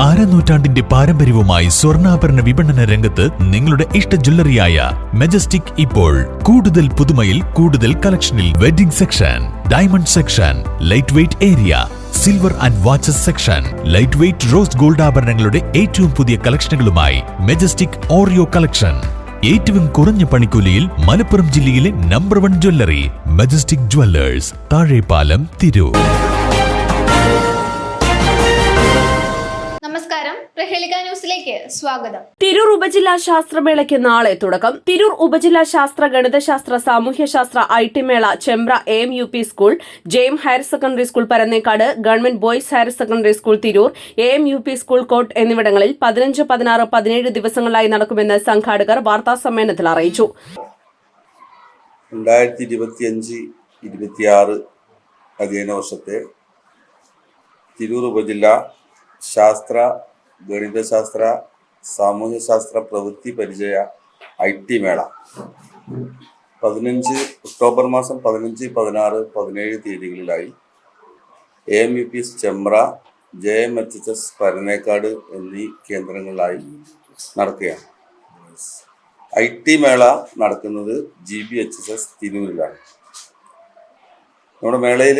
അരനൂറ്റാണ്ടിന്റെ പാരമ്പര്യവുമായി സ്വർണ്ണാഭരണ വിപണന രംഗത്ത് നിങ്ങളുടെ ഇഷ്ട ജ്വല്ലറിയായ മെജസ്റ്റിക് ഇപ്പോൾ കൂടുതൽ പുതുമയിൽ കൂടുതൽ കളക്ഷനിൽ wedding section, diamond section, light weight area, silver and watches section, light weight rose gold ആഭരണങ്ങളുടെ ഏറ്റവും പുതിയ കളക്ഷനുകളുമായി മെജസ്റ്റിക് ഓറിയോ കളക്ഷൻ. ഏറ്റവും കുറഞ്ഞ പണിക്കൂലിയിൽ മലപ്പുറം ജില്ലയിലെ number 1 jewellery majestic Jewellers, Thazhepalam, Tirur. നമസ്കാരം, പ്രഹേളിക ന്യൂസിലേക്ക് സ്വാഗതം. തിരൂർ ഉപജില്ലാ ശാസ്ത്രമേളയ്ക്ക് നാളെ തുടക്കം. തിരൂർ ഉപജില്ലാ ശാസ്ത്ര, ഗണിതശാസ്ത്ര, സാമൂഹ്യശാസ്ത്ര ഐ.ടി. മേള ചെമ്പ്ര AM-UP സ്കൂൾ, ജെയിം higher secondary school Parannekkad, government boys higher secondary school Tirur, AM-UP school കോട്ട് എന്നിവിടങ്ങളിൽ 15, 16, 17 ദിവസങ്ങളിലായി നടക്കുമെന്ന് സംഘാടകർ വാർത്താസമ്മേളനത്തിൽ അറിയിച്ചു. 2025-26 അധ്യയന വർഷത്തെ തിരൂർ ഉപജില്ല ശാസ്ത്ര, ഗണിതശാസ്ത്ര, സാമൂഹ്യശാസ്ത്ര പ്രവൃത്തി പരിചയ ഐ.ടി. മേള 15 ഒക്ടോബർ മാസം 15, 16, 17 തീയതികളിലായി AM-UP ചെമ്പ്ര, JMHS പരന്നേക്കാട് എന്നീ കേന്ദ്രങ്ങളിലായി നടക്കുകയാണ്. ഐ.ടി. മേള നടക്കുന്നത് GBHS തിരൂരിലാണ്. നമ്മുടെ മേളയിൽ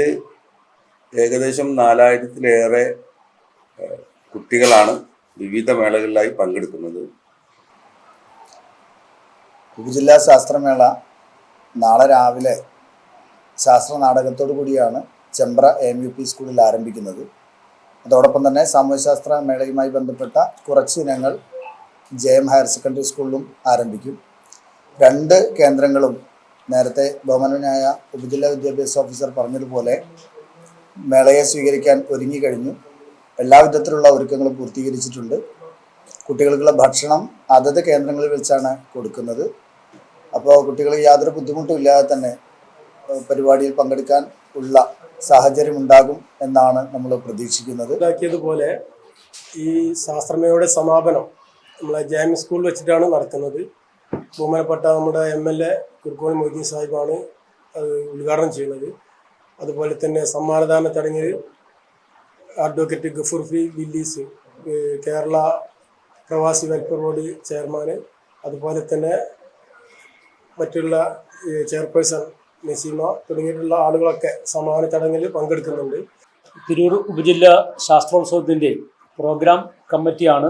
ഏകദേശം 4000-ലേറെ കുട്ടികളാണ് വിവിധ മേളകളിലായി പങ്കെടുക്കുന്നത്. ഉപജില്ലാ ശാസ്ത്രമേള നാളെ രാവിലെ ശാസ്ത്ര നാടകത്തോടു കൂടിയാണ് ചെമ്പ്ര AM-UP സ്കൂളിൽ ആരംഭിക്കുന്നത്. അതോടൊപ്പം തന്നെ സാമൂഹ്യശാസ്ത്ര മേളയുമായി ബന്ധപ്പെട്ട കുറച്ച് ഇനങ്ങൾ JM ഹയർ സെക്കൻഡറി സ്കൂളിലും ആരംഭിക്കും. 2 കേന്ദ്രങ്ങളും നേരത്തെ ബഹുമാനനായ ഉപജില്ലാ വിദ്യാഭ്യാസ ഓഫീസർ പറഞ്ഞതുപോലെ മേളയെ സ്വീകരിക്കാൻ ഒരുങ്ങിക്കഴിഞ്ഞു. എല്ലാ വിധത്തിലുള്ള ഒരുക്കങ്ങളും പൂർത്തീകരിച്ചിട്ടുണ്ട്. കുട്ടികൾക്കുള്ള ഭക്ഷണം അതത് കേന്ദ്രങ്ങളിൽ വെച്ചാണ് കൊടുക്കുന്നത്. അപ്പോൾ കുട്ടികൾ യാതൊരു ബുദ്ധിമുട്ടും ഇല്ലാതെ തന്നെ പരിപാടിയിൽ പങ്കെടുക്കാൻ ഉള്ള സാഹചര്യം ഉണ്ടാകും എന്നാണ് നമ്മൾ പ്രതീക്ഷിക്കുന്നത്. ഇതാക്കിയതുപോലെ ഈ ശാസ്ത്രമേളയുടെ സമാപനം നമ്മളെ JM സ്കൂളിൽ വെച്ചിട്ടാണ് നടക്കുന്നത്. ബഹുമാനപ്പെട്ട നമ്മുടെ MLA കുറുക്കോളി മൊയ്തീൻ സാഹിബാണ് അത് ഉദ്ഘാടനം ചെയ്യുന്നത്. അതുപോലെ തന്നെ സമ്മാനദാന ചടങ്ങിൽ അഡ്വക്കേറ്റ് ഗഫൂർ ഫി വില്ലീസ്, കേരള പ്രവാസി വെൽഫെയർ ബോർഡ് ചെയർമാന്, അതുപോലെ തന്നെ മറ്റുള്ള ചെയർപേഴ്സൺ നസീമ തുടങ്ങിയിട്ടുള്ള ആളുകളൊക്കെ സമ്മാന ചടങ്ങിൽ പങ്കെടുക്കുന്നുണ്ട്. തിരൂർ ഉപജില്ലാ ശാസ്ത്രോത്സവത്തിൻ്റെ പ്രോഗ്രാം കമ്മിറ്റിയാണ്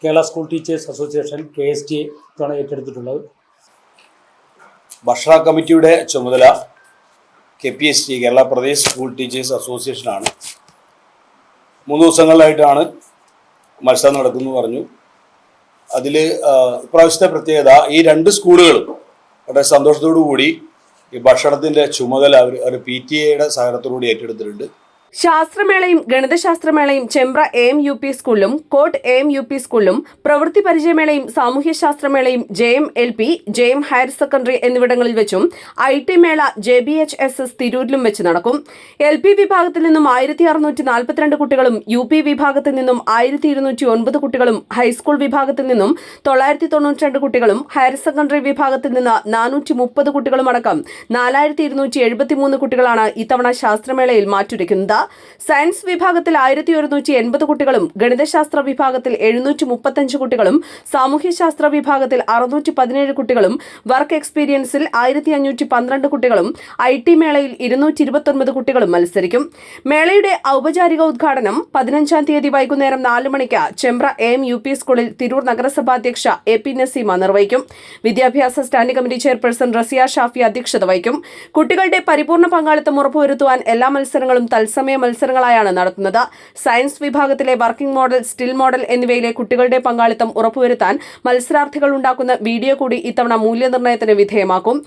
Kerala school teachers association KSTA ഇത്തവണ ഏറ്റെടുത്തിട്ടുള്ളത്. ഭക്ഷണ കമ്മിറ്റിയുടെ ചുമതല KPST Kerala Pradesh school teachers അസോസിയേഷനാണ്. 3 ദിവസങ്ങളിലായിട്ടാണ് മത്സരം നടക്കുന്നു പറഞ്ഞു. അതിൽ ഇപ്രാവശ്യത്തെ പ്രത്യേകത ഈ 2 സ്കൂളുകളും വളരെ സന്തോഷത്തോടു കൂടി ഈ ഭക്ഷണത്തിൻ്റെ ചുമതല അവർ PTA സഹകരണത്തോടുകൂടി ഏറ്റെടുത്തിട്ടുണ്ട്. ശാസ്ത്രമേളയും ഗണിതശാസ്ത്രമേളയും ചെമ്പ്ര AM-UP സ്കൂളിലും കോട്ട് AM-UP സ്കൂളിലും, പ്രവൃത്തി പരിചയമേളയും സാമൂഹ്യശാസ്ത്രമേളയും JM-LP, JM ഹയർ സെക്കൻഡറി എന്നിവിടങ്ങളിൽ വെച്ചും ഐ.ടി. മേള JBHS തിരൂരിലും വെച്ച് നടക്കും. LP വിഭാഗത്തിൽ നിന്നും 1642 കുട്ടികളും UP വിഭാഗത്തിൽ നിന്നും 1209 കുട്ടികളും ഹൈസ്കൂൾ വിഭാഗത്തിൽ നിന്നും 992 കുട്ടികളും ഹയർ സെക്കൻഡറി വിഭാഗത്തിൽ നിന്ന് 430 കുട്ടികളും അടക്കം 4273 കുട്ടികളാണ് ഇത്തവണ ശാസ്ത്രമേളയിൽ മാറ്റുരയ്ക്കുന്നത്. സയൻസ് വിഭാഗത്തിൽ 1180 കുട്ടികളും, ഗണിതശാസ്ത്ര വിഭാഗത്തിൽ 735 കുട്ടികളും, സാമൂഹ്യശാസ്ത്ര വിഭാഗത്തിൽ 617 കുട്ടികളും, വർക്ക് എക്സ്പീരിയൻസിൽ 1512 കുട്ടികളും, ഐ.ടി. മേളയിൽ 229 കുട്ടികളും മത്സരിക്കും. മേളയുടെ ഔപചാരിക ഉദ്ഘാടനം 15-ാം തീയതി വൈകുന്നേരം 4 മണിക്ക് ചെമ്പ്ര AM-UP സ്കൂളിൽ തിരൂർ നഗരസഭാ അധ്യക്ഷ AP നസീമ നിർവഹിക്കും. വിദ്യാഭ്യാസ standing committee chairperson Raziya Shafi അധ്യക്ഷത വഹിക്കും. കുട്ടികളുടെ പരിപൂർണ്ണ പങ്കാളിത്തം ഉറപ്പുവരുത്തുവാൻ എല്ലാ മത്സരങ്ങളും തത്സമയ മത്സരങ്ങളായാണ് നടത്തുന്നത്. സയൻസ് വിഭാഗത്തിലെ വർക്കിംഗ് മോഡൽ, സ്റ്റിൽ മോഡൽ എന്നിവയിലെ കുട്ടികളുടെ പങ്കാളിത്തം ഉറപ്പുവരുത്താൻ മത്സരാർത്ഥികൾ ഉണ്ടാക്കുന്ന വീഡിയോ കൂടി ഇത്തവണ മൂല്യനിർണ്ണയത്തിന് വിധേയമാക്കും.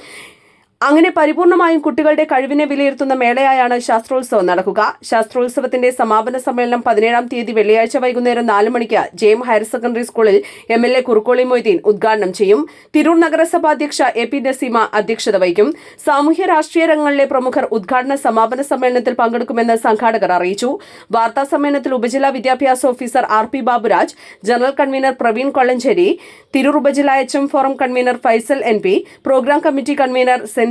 അങ്ങനെ പരിപൂർണമായും കുട്ടികളുടെ കഴിവിനെ വിലയിരുത്തുന്ന മേളയായാണ് ശാസ്ത്രോത്സവം നടക്കുക. ശാസ്ത്രോത്സവത്തിന്റെ സമാപന സമ്മേളനം 17-ാം തീയതി വെള്ളിയാഴ്ച വൈകുന്നേരം 4 മണിക്ക് JM ഹയർ സെക്കൻഡറി സ്കൂളിൽ MLA കുറുക്കോളി മൊയ്തീൻ ഉദ്ഘാടനം ചെയ്യും. തിരൂർ നഗരസഭാ അധ്യക്ഷ AP നസീമ അധ്യക്ഷത വഹിക്കും. സാമൂഹ്യ രാഷ്ട്രീയ രംഗങ്ങളിലെ പ്രമുഖർ ഉദ്ഘാടന സമാപന സമ്മേളനത്തിൽ പങ്കെടുക്കുമെന്ന് സംഘാടകർ അറിയിച്ചു. വാർത്താ സമ്മേളനത്തിൽ ഉപജില്ലാ വിദ്യാഭ്യാസ officer RP Baburaj, general convener Praveen Kollancheri, Tirur ഉപജില്ലാ HM forum convener Faisal NP, program committee convener Sensi,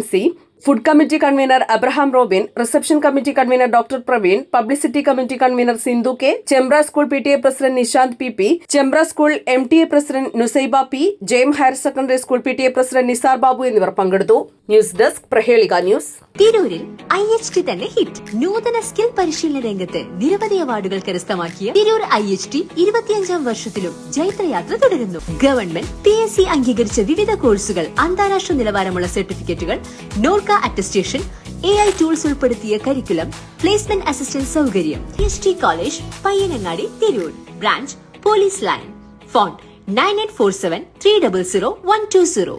food committee convener Abraham Robin, reception committee convener doctor Praveen, publicity committee convener Sindhu K, Chembra school PTA president Nishanth P, Chembra school MTA president Nusaiba P, ജെയിം higher secondary school PTA president Nisar Babu എന്നിവർ പങ്കെടുത്തു. News desk Prahelika news. തിരൂരിൽ IHT തന്നെ hit. നൂതന skill പരിശീലന രംഗത്ത് നിരവധി അവാർഡുകൾ കരസ്ഥമാക്കിയ തിരൂർ IHT 25ാം വർഷത്തിലും ജൈത്രയാത്ര തുടരുന്നു. ഗവൺമെന്റ് PSC അംഗീകരിച്ച വിവിധ കോഴ്സുകൾ, അന്താരാഷ്ട്ര നിലവാരമുള്ള സർട്ടിഫിക്കറ്റുകൾ, നോർക്ക അറ്റസ്റ്റേഷൻ, AI ടൂൾസ് ഉൾപ്പെടുത്തിയ കരിക്കുലം, പ്ലേസ്മെന്റ് അസിസ്റ്റന്റ് സൗകര്യം. IHT college, Payyanangadi, Tirur. Branch police line. Phone 9847 300 120.